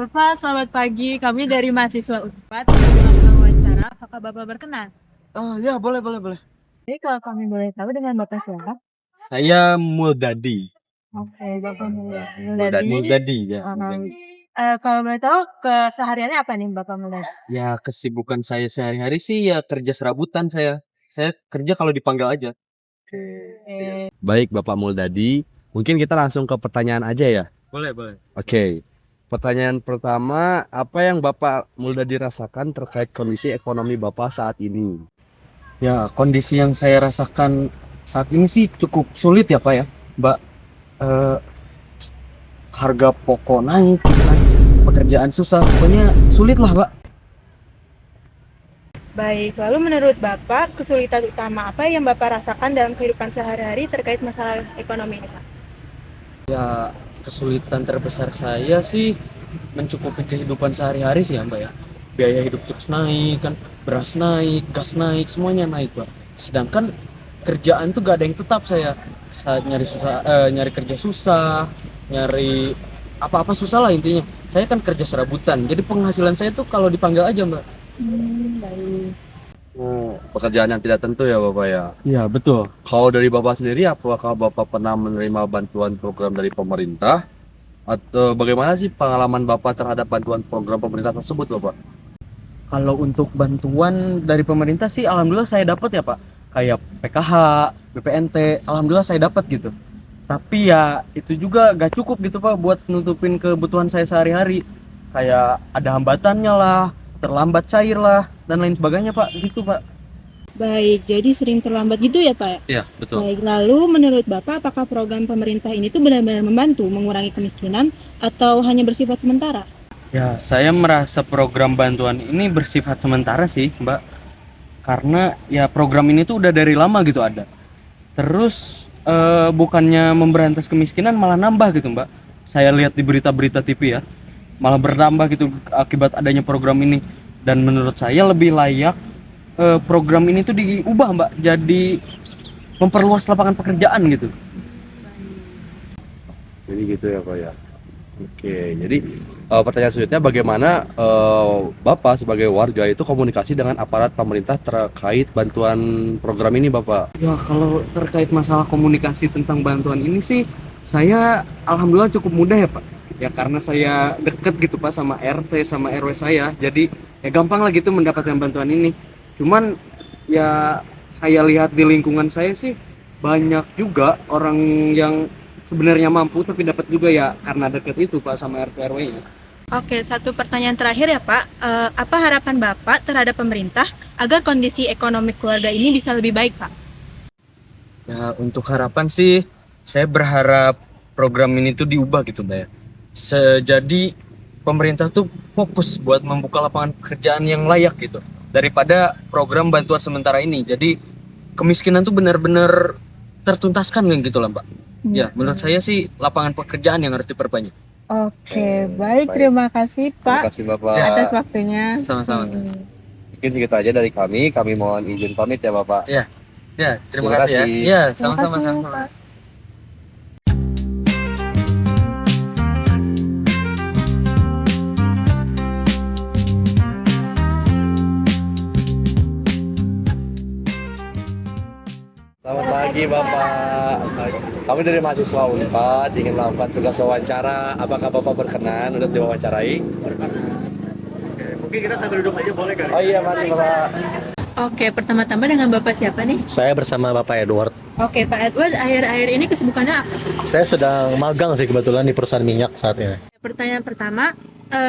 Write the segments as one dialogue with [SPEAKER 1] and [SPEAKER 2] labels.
[SPEAKER 1] Bapak, selamat pagi. Kami dari mahasiswa Unpad melakukan wawancara. Apakah Bapak berkenan?
[SPEAKER 2] Oh ya, boleh, boleh, boleh.
[SPEAKER 1] Jadi kalau kami boleh tahu dengan Bapak siapa?
[SPEAKER 2] Saya Muldadi.
[SPEAKER 1] Oke, Bapak
[SPEAKER 2] Muldadi,
[SPEAKER 1] Mulyadi.
[SPEAKER 2] Muldadi ya.
[SPEAKER 1] Um, kalau boleh tahu kesehariannya apa nih Bapak Mulyadi?
[SPEAKER 2] Ya, kesibukan saya sehari-hari sih ya kerja serabutan saya. Saya kerja kalau dipanggil aja.
[SPEAKER 1] Oke.
[SPEAKER 3] Baik, Bapak Muldadi. Mungkin kita langsung ke pertanyaan aja ya.
[SPEAKER 2] Boleh, boleh.
[SPEAKER 3] Oke. Pertanyaan pertama, apa yang Bapak Muldadi rasakan terkait kondisi ekonomi Bapak saat ini?
[SPEAKER 2] Ya, kondisi yang saya rasakan saat ini sih cukup sulit ya, Pak ya. Mbak, eh, harga pokok naik, gitu kan. Pekerjaan susah, pokoknya sulit lah, Pak.
[SPEAKER 1] Baik, lalu menurut Bapak, kesulitan utama apa yang Bapak rasakan dalam kehidupan sehari-hari terkait masalah ekonomi ini, Pak?
[SPEAKER 2] Ya, kesulitan terbesar saya sih mencukupi kehidupan sehari-hari sih ya Mbak ya. Biaya hidup terus naik kan, beras naik, gas naik, semuanya naik Mbak. Sedangkan kerjaan tuh gak ada yang tetap saya. Saat nyari susah, nyari kerja susah, nyari apa-apa susah lah intinya. Saya kan kerja serabutan, jadi penghasilan saya tuh kalau dipanggil aja Mbak.
[SPEAKER 1] Baik.
[SPEAKER 3] Oh, pekerjaan yang tidak tentu ya Bapak ya.
[SPEAKER 2] Iya betul.
[SPEAKER 3] Kalau dari Bapak sendiri, apakah Bapak pernah menerima bantuan program dari pemerintah? Atau bagaimana sih pengalaman Bapak terhadap bantuan program pemerintah tersebut Bapak?
[SPEAKER 2] Kalau untuk bantuan dari pemerintah sih alhamdulillah saya dapat ya Pak. Kayak PKH, BPNT, alhamdulillah saya dapat gitu. Tapi ya itu juga gak cukup gitu Pak buat nutupin kebutuhan saya sehari-hari. Kayak ada hambatannya lah, terlambat cair lah, dan lain sebagainya Pak, gitu Pak.
[SPEAKER 4] Baik, jadi sering terlambat gitu ya Pak ya?
[SPEAKER 2] Iya, betul.
[SPEAKER 4] Baik, lalu menurut Bapak apakah program pemerintah ini tuh benar-benar membantu mengurangi kemiskinan atau hanya bersifat sementara?
[SPEAKER 2] Ya, saya merasa program bantuan ini bersifat sementara sih Mbak. Karena ya program ini tuh udah dari lama gitu ada. Terus bukannya memberantas kemiskinan malah nambah gitu Mbak. Saya lihat di berita-berita TV ya, malah bertambah gitu akibat adanya program ini. Dan menurut saya lebih layak program ini tuh diubah Mbak, jadi memperluas lapangan pekerjaan gitu.
[SPEAKER 3] Jadi gitu ya Pak ya. Oke, jadi pertanyaan selanjutnya bagaimana Bapak sebagai warga itu komunikasi dengan aparat pemerintah terkait bantuan program ini Bapak?
[SPEAKER 2] Ya kalau terkait masalah komunikasi tentang bantuan ini sih saya alhamdulillah cukup mudah ya Pak. Ya karena saya deket gitu Pak sama RT sama RW saya, jadi ya gampang lah gitu mendapatkan bantuan ini. Cuman ya saya lihat di lingkungan saya sih banyak juga orang yang sebenarnya mampu tapi dapat juga ya karena deket itu Pak sama RT RW-nya.
[SPEAKER 4] Oke, satu pertanyaan terakhir ya Pak. Apa harapan Bapak terhadap pemerintah agar kondisi ekonomi keluarga ini bisa lebih baik Pak?
[SPEAKER 2] Ya untuk harapan sih saya berharap program ini tuh diubah gitu Mbak ya. Jadi pemerintah tuh fokus buat membuka lapangan pekerjaan yang layak gitu daripada program bantuan sementara ini. Jadi kemiskinan tuh benar-benar tertuntaskan gitu lah Mbak. Ya menurut saya sih lapangan pekerjaan yang harus diperbanyak.
[SPEAKER 1] Oke,
[SPEAKER 3] baik.
[SPEAKER 1] baik. Terima kasih
[SPEAKER 3] Terima
[SPEAKER 1] Pak
[SPEAKER 3] kasih Bapak.
[SPEAKER 1] atas waktunya.
[SPEAKER 2] Sama-sama.
[SPEAKER 3] Mungkin segitu aja dari kami. Kami mohon izin pamit ya Bapak.
[SPEAKER 2] Ya, terima
[SPEAKER 3] Terima
[SPEAKER 2] kasih ya.
[SPEAKER 3] kasih.
[SPEAKER 2] Iya,
[SPEAKER 1] Terima
[SPEAKER 2] sama-sama.
[SPEAKER 1] kasih, Pak.
[SPEAKER 3] Selamat pagi Bapak. Kami dari mahasiswa Unpad ingin melakukan tugas wawancara. Apakah Bapak berkenan untuk diwawancarai?
[SPEAKER 2] Mungkin kita sambil duduk aja boleh kan?
[SPEAKER 3] Oh iya, mari Bapak.
[SPEAKER 4] Oke, pertama-tama dengan Bapak siapa nih?
[SPEAKER 5] Saya bersama Bapak Edward.
[SPEAKER 4] Oke, Pak Edward, akhir-akhir ini kesibukannya apa?
[SPEAKER 5] Saya sedang magang sih kebetulan di perusahaan minyak saat ini.
[SPEAKER 4] Pertanyaan pertama,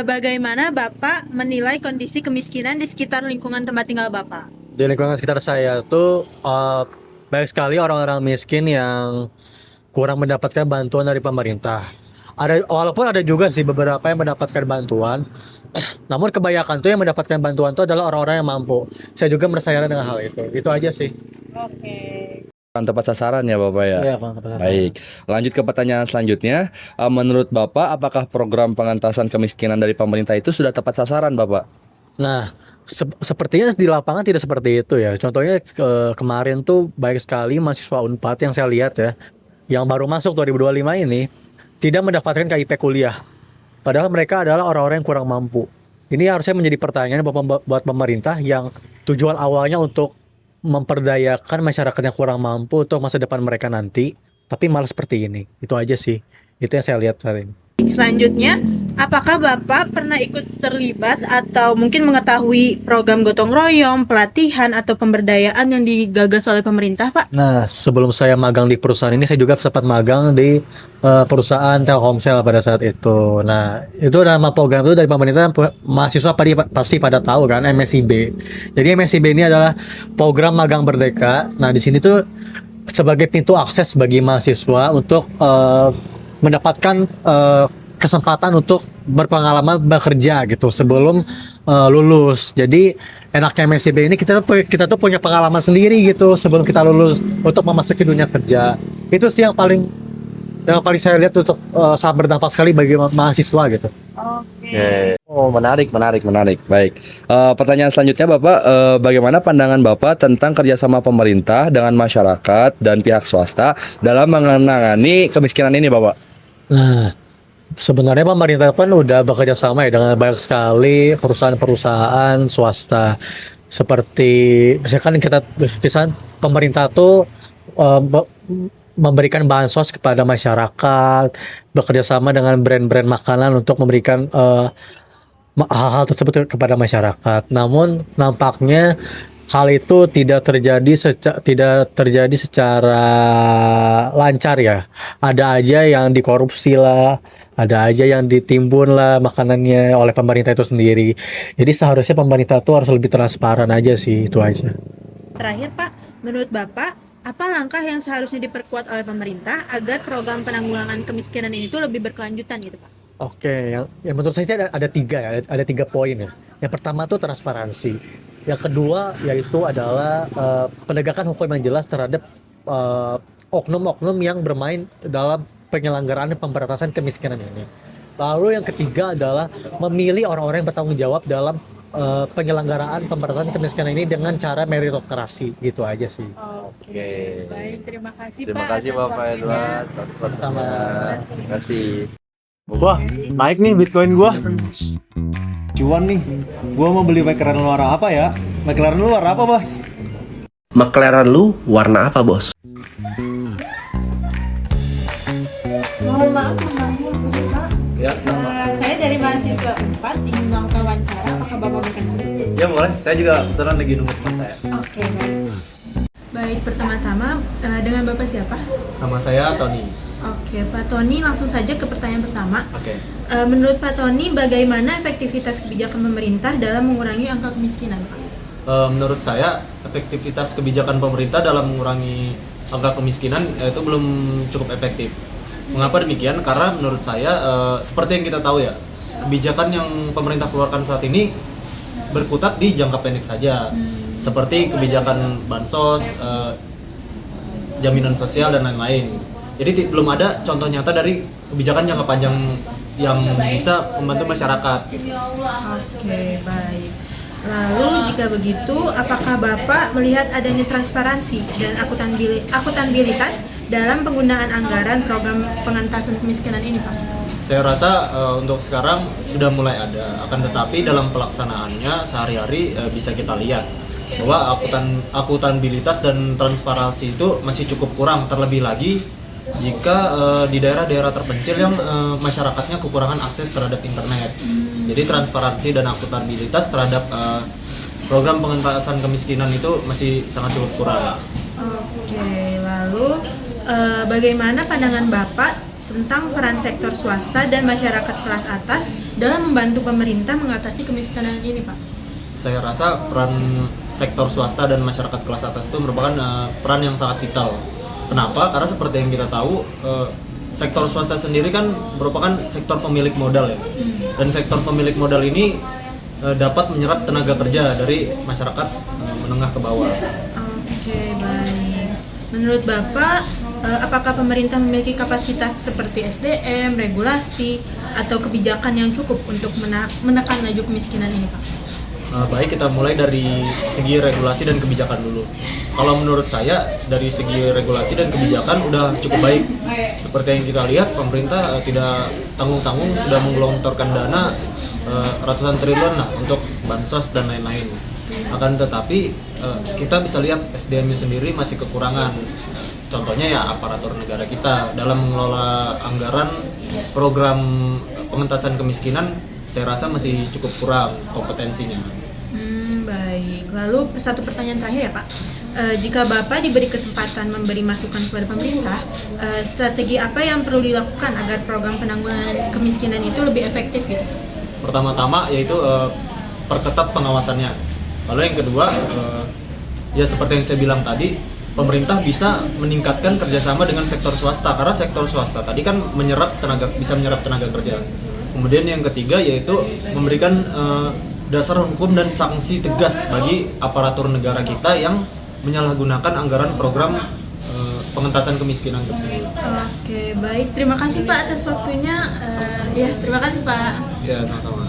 [SPEAKER 4] bagaimana Bapak menilai kondisi kemiskinan di sekitar lingkungan tempat tinggal Bapak?
[SPEAKER 5] Di lingkungan sekitar saya tuh banyak sekali orang-orang miskin yang kurang mendapatkan bantuan dari pemerintah. Walaupun ada juga sih beberapa yang mendapatkan bantuan, namun kebanyakan tuh yang mendapatkan bantuan tuh adalah orang-orang yang mampu. Saya juga merasa heran dengan hal itu. Itu aja sih.
[SPEAKER 1] Oke.
[SPEAKER 3] Kurang tepat sasaran ya Bapak ya?
[SPEAKER 5] Iya, Bang.
[SPEAKER 3] Baik, lanjut ke pertanyaan selanjutnya. Menurut Bapak, apakah program pengentasan kemiskinan dari pemerintah itu sudah tepat sasaran Bapak?
[SPEAKER 5] Nah, sepertinya di lapangan tidak seperti itu ya. Contohnya kemarin tuh banyak sekali mahasiswa Unpad yang saya lihat ya, yang baru masuk 2025 ini tidak mendapatkan KIP kuliah. padahal mereka adalah orang-orang yang kurang mampu. Ini harusnya menjadi pertanyaan buat pemerintah yang tujuan awalnya untuk memperdayakan masyarakat yang kurang mampu untuk masa depan mereka nanti, tapi malah seperti ini. Itu aja sih. Itu yang saya lihat saat ini.
[SPEAKER 4] Selanjutnya, apakah Bapak pernah ikut terlibat atau mungkin mengetahui program gotong royong, pelatihan, atau pemberdayaan yang digagas oleh pemerintah, Pak?
[SPEAKER 5] Nah, sebelum saya magang di perusahaan ini, saya juga sempat magang di perusahaan Telkomsel pada saat itu. Nah, itu nama program itu dari pemerintah, mahasiswa pasti pada tahu kan, MSIB. Jadi MSIB ini adalah program magang merdeka. Nah, di sini tuh sebagai pintu akses bagi mahasiswa untuk mendapatkan kesempatan untuk berpengalaman bekerja gitu sebelum lulus. Jadi enaknya MSIB ini kita tuh punya pengalaman sendiri gitu sebelum kita lulus untuk memasuki dunia kerja. Itu sih yang paling saya lihat untuk sangat berdampak sekali bagi mahasiswa gitu.
[SPEAKER 3] Oke. Oh, menarik. Baik. Pertanyaan selanjutnya Bapak, bagaimana pandangan Bapak tentang kerjasama pemerintah dengan masyarakat dan pihak swasta dalam menangani kemiskinan ini, Bapak?
[SPEAKER 5] Nah, sebenarnya pemerintah pun udah bekerja sama ya dengan banyak sekali perusahaan-perusahaan swasta. Seperti misalkan pemerintah tuh memberikan bansos kepada masyarakat, bekerja sama dengan brand-brand makanan untuk memberikan hal-hal tersebut kepada masyarakat. Namun nampaknya hal itu tidak terjadi secara lancar ya. Ada aja yang dikorupsi lah, ada aja yang ditimbun lah makanannya oleh pemerintah itu sendiri. Jadi seharusnya pemerintah itu harus lebih transparan aja sih, itu aja.
[SPEAKER 4] Terakhir, Pak, menurut Bapak, apa langkah yang seharusnya diperkuat oleh pemerintah agar program penanggulangan kemiskinan ini tuh lebih berkelanjutan gitu, Pak?
[SPEAKER 5] Oke, yang menurut saya ada tiga poin ya. Yang pertama tuh transparansi. Yang kedua yaitu adalah penegakan hukum yang jelas terhadap oknum-oknum yang bermain dalam penyelenggaraan dan pemberantasan kemiskinan ini. Lalu yang ketiga adalah memilih orang-orang yang bertanggung jawab dalam penyelenggaraan pemberantasan kemiskinan ini dengan cara meritokrasi, gitu aja sih.
[SPEAKER 3] Oke.
[SPEAKER 4] Baik, terima kasih
[SPEAKER 3] Terima
[SPEAKER 4] Pak.
[SPEAKER 3] kasih
[SPEAKER 4] atas
[SPEAKER 3] Bapak
[SPEAKER 4] waktunya.
[SPEAKER 3] Edward.
[SPEAKER 5] Sama.
[SPEAKER 3] Terima kasih.
[SPEAKER 6] Wah, naik nih Bitcoin gua. Cuan nih. Gua mau beli McLaren luar apa ya? McLaren luar apa, Bos?
[SPEAKER 7] McLaren lu warna apa, Bos?
[SPEAKER 1] Mohon maaf, Pak.
[SPEAKER 6] Ya,
[SPEAKER 1] Saya dari mahasiswa 4 ingin melakukan wawancara. Apakah Bapak berkenan?
[SPEAKER 6] ya boleh. Saya juga kebetulan lagi nunggu teman saya.
[SPEAKER 1] Oke, baik.
[SPEAKER 4] Baik, pertama-tama dengan Bapak siapa?
[SPEAKER 6] Nama saya Tony.
[SPEAKER 4] Oke, Pak Tony, langsung saja ke pertanyaan pertama.
[SPEAKER 6] Oke.
[SPEAKER 4] Menurut Pak Tony, bagaimana efektivitas kebijakan pemerintah dalam mengurangi angka kemiskinan, Pak?
[SPEAKER 8] Menurut saya efektivitas kebijakan pemerintah dalam mengurangi angka kemiskinan itu belum cukup efektif. Mengapa demikian? Karena menurut saya seperti yang kita tahu ya, kebijakan yang pemerintah keluarkan saat ini berkutat di jangka pendek saja, seperti kebijakan bansos, jaminan sosial dan lain-lain. Jadi belum ada contoh nyata dari kebijakan jangka panjang yang bisa membantu masyarakat.
[SPEAKER 4] Oke, baik. Lalu jika begitu, apakah Bapak melihat adanya transparansi dan akuntabilitas dalam penggunaan anggaran program pengentasan kemiskinan ini, Pak?
[SPEAKER 8] Saya rasa untuk sekarang sudah mulai ada, akan tetapi dalam pelaksanaannya sehari-hari bisa kita lihat bahwa akuntabilitas dan transparansi itu masih cukup kurang, terlebih lagi jika di daerah-daerah terpencil yang masyarakatnya kekurangan akses terhadap internet. Jadi transparansi dan akuntabilitas terhadap program pengentasan kemiskinan itu masih sangat cukup kurang.
[SPEAKER 4] Oke, lalu bagaimana pandangan Bapak tentang peran sektor swasta dan masyarakat kelas atas dalam membantu pemerintah mengatasi kemiskinan ini, Pak?
[SPEAKER 8] Saya rasa peran sektor swasta dan masyarakat kelas atas itu merupakan peran yang sangat vital. Kenapa? Karena seperti yang kita tahu, sektor swasta sendiri kan merupakan sektor pemilik modal ya. Dan sektor pemilik modal ini dapat menyerap tenaga kerja dari masyarakat menengah ke bawah.
[SPEAKER 4] Oke, baik. Menurut Bapak, apakah pemerintah memiliki kapasitas seperti SDM, regulasi, atau kebijakan yang cukup untuk menekan laju kemiskinan ini, Pak?
[SPEAKER 8] baik kita mulai dari segi regulasi dan kebijakan dulu. Kalau menurut saya dari segi regulasi dan kebijakan udah cukup baik. Seperti yang kita lihat, pemerintah tidak tanggung-tanggung sudah menggelontorkan dana ratusan triliun lah untuk bansos dan lain-lain. Akan tetapi kita bisa lihat SDM-nya sendiri masih kekurangan. Contohnya ya aparatur negara kita dalam mengelola anggaran program pengentasan kemiskinan, saya rasa masih cukup kurang kompetensinya.
[SPEAKER 4] Baik. Lalu satu pertanyaan terakhir ya Pak. Jika Bapak diberi kesempatan memberi masukan kepada pemerintah, strategi apa yang perlu dilakukan agar program penanggulangan kemiskinan itu lebih efektif gitu?
[SPEAKER 8] Pertama-tama yaitu perketat pengawasannya. Lalu yang kedua, ya seperti yang saya bilang tadi, pemerintah bisa meningkatkan kerjasama dengan sektor swasta, karena sektor swasta tadi kan bisa menyerap tenaga kerja. Kemudian yang ketiga yaitu memberikan dasar hukum dan sanksi tegas bagi aparatur negara kita yang menyalahgunakan anggaran program pengentasan kemiskinan tersebut.
[SPEAKER 4] Oke, baik. Terima kasih Pak atas waktunya. Ya, terima kasih Pak.
[SPEAKER 8] Ya, sama-sama.